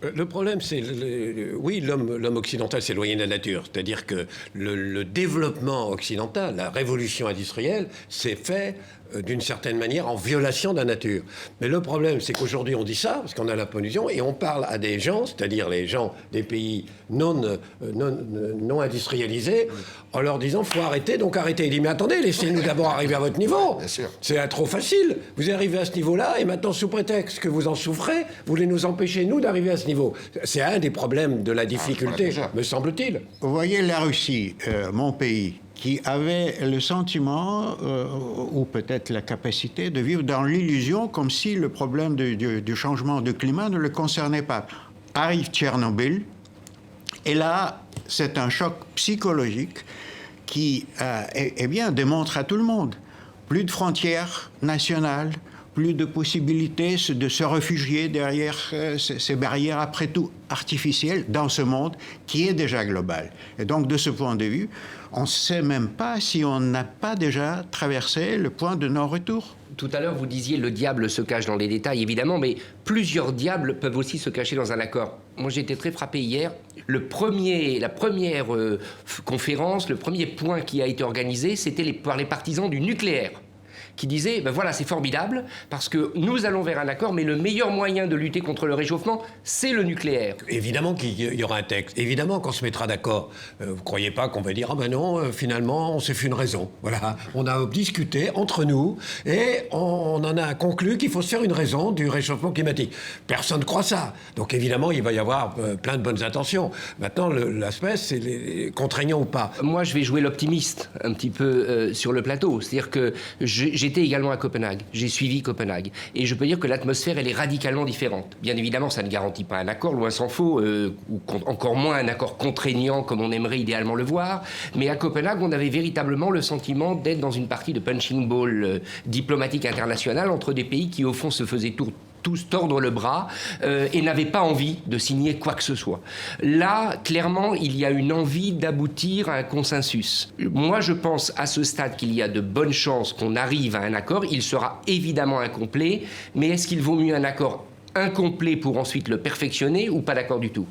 Le problème, c'est, oui, l'homme occidental s'est éloigné de la nature. C'est-à-dire que le développement occidental, la révolution industrielle, s'est fait d'une certaine manière en violation de la nature. Mais le problème, c'est qu'aujourd'hui, on dit ça, parce qu'on a la pollution, et on parle à des gens, c'est-à-dire les gens des pays non industrialisés, en leur disant, faut arrêter, donc arrêtez. Il dit, mais attendez, laissez-nous d'abord arriver à votre niveau. Bien sûr. C'est trop facile. Vous arrivez à ce niveau-là, et maintenant, sous prétexte que vous en souffrez, vous voulez nous empêcher, nous, d'arriver à ce niveau. C'est un des problèmes de la difficulté, me semble-t-il. Vous voyez la Russie, mon pays, qui avait le sentiment, ou peut-être la capacité, de vivre dans l'illusion comme si le problème du changement de climat ne le concernait pas. Arrive Tchernobyl, et là, c'est un choc psychologique qui, eh bien, démontre à tout le monde plus de frontières nationales, plus de possibilités de se réfugier derrière ces barrières, après tout artificielles, dans ce monde qui est déjà global. Et donc, de ce point de vue, on ne sait même pas si on n'a pas déjà traversé le point de non-retour. Tout à l'heure, vous disiez le diable se cache dans les détails, évidemment, mais plusieurs diables peuvent aussi se cacher dans un accord. Moi, j'ai été très frappé hier. La première conférence, le premier point qui a été organisé, c'était par les partisans du nucléaire, qui disait, ben voilà, c'est formidable, parce que nous allons vers un accord, mais le meilleur moyen de lutter contre le réchauffement, c'est le nucléaire. Évidemment qu'il y aura un texte, évidemment qu'on se mettra d'accord. Vous ne croyez pas qu'on va dire, ah ben non, finalement, on s'est fait une raison. Voilà, on a discuté entre nous, et on en a conclu qu'il faut se faire une raison du réchauffement climatique. Personne ne croit ça. Donc évidemment, il va y avoir plein de bonnes intentions. Maintenant, l'aspect, c'est les contraignants ou pas. Moi, je vais jouer l'optimiste un petit peu sur le plateau. C'est-à-dire que j'étais également à Copenhague, j'ai suivi Copenhague, et je peux dire que l'atmosphère, elle est radicalement différente. Bien évidemment, ça ne garantit pas un accord, loin s'en faut, ou encore moins un accord contraignant comme on aimerait idéalement le voir, mais à Copenhague, on avait véritablement le sentiment d'être dans une partie de punching ball diplomatique internationale entre des pays qui, au fond, se faisaient tous tordre le bras et n'avaient pas envie de signer quoi que ce soit. Là, clairement, il y a une envie d'aboutir à un consensus. Moi, je pense à ce stade qu'il y a de bonnes chances qu'on arrive à un accord. Il sera évidemment incomplet, mais est-ce qu'il vaut mieux un accord incomplet pour ensuite le perfectionner ou pas d'accord du tout ?